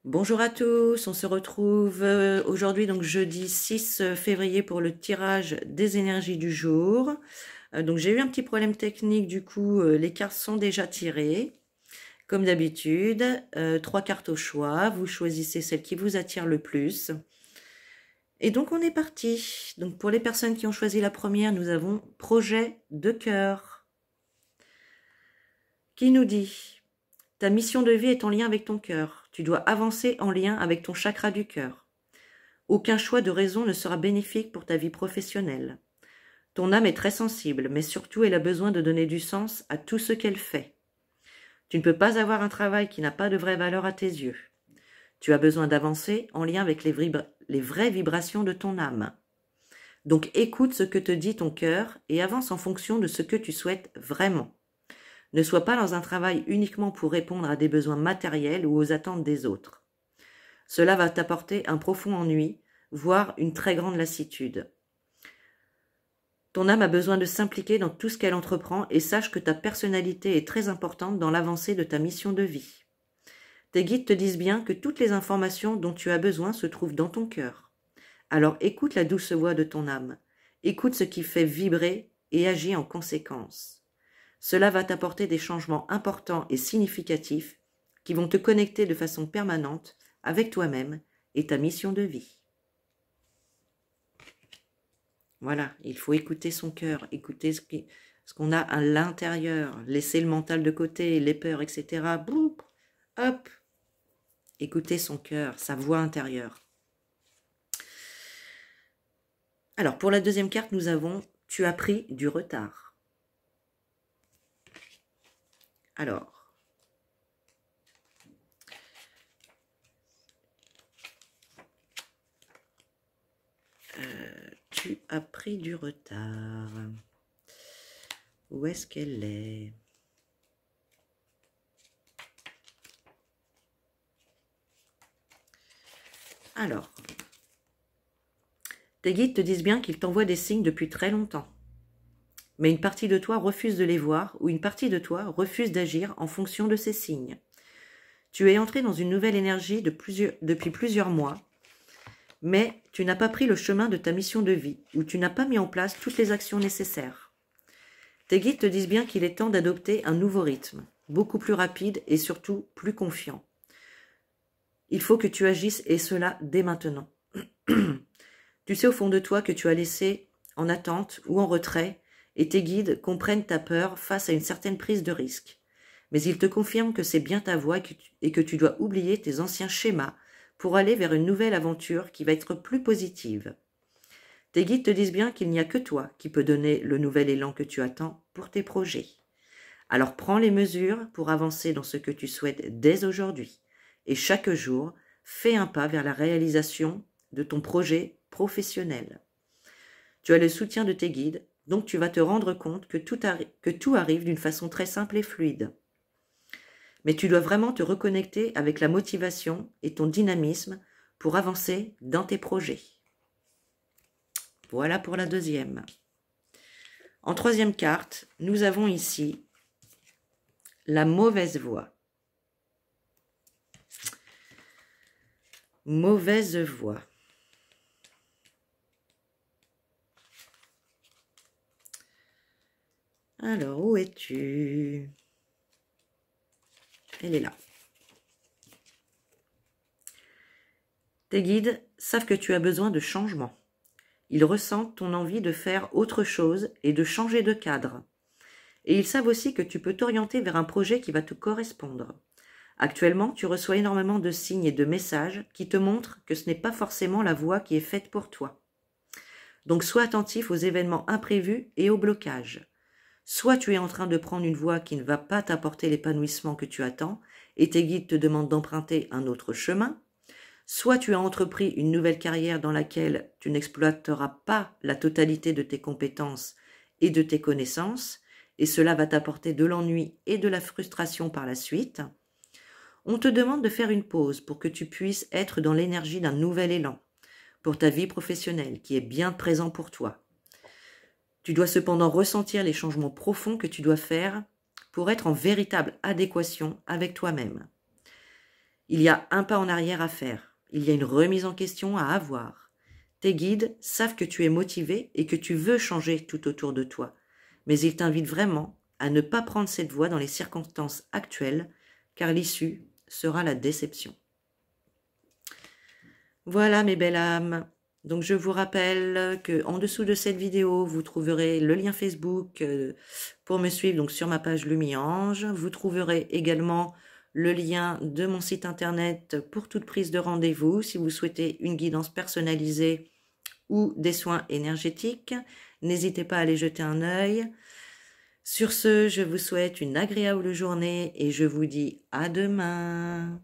Bonjour à tous, on se retrouve aujourd'hui, donc jeudi 6 février pour le tirage des énergies du jour. Donc j'ai eu un petit problème technique, du coup les cartes sont déjà tirées. Comme d'habitude, 3 cartes au choix, vous choisissez celle qui vous attire le plus. Et donc on est parti. Donc pour les personnes qui ont choisi la première, nous avons projet de cœur qui nous dit: ta mission de vie est en lien avec ton cœur. Tu dois avancer en lien avec ton chakra du cœur. Aucun choix de raison ne sera bénéfique pour ta vie professionnelle. Ton âme est très sensible, mais surtout elle a besoin de donner du sens à tout ce qu'elle fait. Tu ne peux pas avoir un travail qui n'a pas de vraie valeur à tes yeux. Tu as besoin d'avancer en lien avec les vraies vibrations de ton âme. Donc écoute ce que te dit ton cœur et avance en fonction de ce que tu souhaites vraiment. Ne sois pas dans un travail uniquement pour répondre à des besoins matériels ou aux attentes des autres. Cela va t'apporter un profond ennui, voire une très grande lassitude. Ton âme a besoin de s'impliquer dans tout ce qu'elle entreprend et sache que ta personnalité est très importante dans l'avancée de ta mission de vie. Tes guides te disent bien que toutes les informations dont tu as besoin se trouvent dans ton cœur. Alors écoute la douce voix de ton âme, écoute ce qui fait vibrer et agis en conséquence. Cela va t'apporter des changements importants et significatifs qui vont te connecter de façon permanente avec toi-même et ta mission de vie. Voilà, il faut écouter son cœur, écouter ce qu'on a à l'intérieur, laisser le mental de côté, les peurs, etc. Boum, hop, écouter son cœur, sa voix intérieure. Alors, pour la deuxième carte, nous avons « Tu as pris du retard ». Alors, tu as pris du retard. Où est-ce qu'elle est? Alors, tes guides te disent bien qu'ils t'envoient des signes depuis très longtemps. Mais une partie de toi refuse de les voir ou une partie de toi refuse d'agir en fonction de ces signes. Tu es entré dans une nouvelle énergie depuis plusieurs mois, mais tu n'as pas pris le chemin de ta mission de vie ou tu n'as pas mis en place toutes les actions nécessaires. Tes guides te disent bien qu'il est temps d'adopter un nouveau rythme, beaucoup plus rapide et surtout plus confiant. Il faut que tu agisses et cela dès maintenant. Tu sais au fond de toi que tu as laissé en attente ou en retrait et tes guides comprennent ta peur face à une certaine prise de risque. Mais ils te confirment que c'est bien ta voie et que tu dois oublier tes anciens schémas pour aller vers une nouvelle aventure qui va être plus positive. Tes guides te disent bien qu'il n'y a que toi qui peux donner le nouvel élan que tu attends pour tes projets. Alors prends les mesures pour avancer dans ce que tu souhaites dès aujourd'hui. Et chaque jour, fais un pas vers la réalisation de ton projet professionnel. Tu as le soutien de tes guides, donc tu vas te rendre compte que tout arrive d'une façon très simple et fluide. Mais tu dois vraiment te reconnecter avec la motivation et ton dynamisme pour avancer dans tes projets. Voilà pour la deuxième. En troisième carte, nous avons ici la mauvaise voie. Mauvaise voie. Alors, où es-tu? Elle est là. Tes guides savent que tu as besoin de changement. Ils ressentent ton envie de faire autre chose et de changer de cadre. Et ils savent aussi que tu peux t'orienter vers un projet qui va te correspondre. Actuellement, tu reçois énormément de signes et de messages qui te montrent que ce n'est pas forcément la voie qui est faite pour toi. Donc sois attentif aux événements imprévus et aux blocages. Soit tu es en train de prendre une voie qui ne va pas t'apporter l'épanouissement que tu attends et tes guides te demandent d'emprunter un autre chemin, soit tu as entrepris une nouvelle carrière dans laquelle tu n'exploiteras pas la totalité de tes compétences et de tes connaissances, et cela va t'apporter de l'ennui et de la frustration par la suite. On te demande de faire une pause pour que tu puisses être dans l'énergie d'un nouvel élan pour ta vie professionnelle qui est bien présent pour toi. Tu dois cependant ressentir les changements profonds que tu dois faire pour être en véritable adéquation avec toi-même. Il y a un pas en arrière à faire. Il y a une remise en question à avoir. Tes guides savent que tu es motivé et que tu veux changer tout autour de toi. Mais ils t'invitent vraiment à ne pas prendre cette voie dans les circonstances actuelles, car l'issue sera la déception. Voilà mes belles âmes. Donc je vous rappelle que en dessous de cette vidéo, vous trouverez le lien Facebook pour me suivre donc sur ma page Lumiange. Vous trouverez également le lien de mon site internet pour toute prise de rendez-vous si vous souhaitez une guidance personnalisée ou des soins énergétiques. N'hésitez pas à aller jeter un œil. Sur ce, je vous souhaite une agréable journée et je vous dis à demain.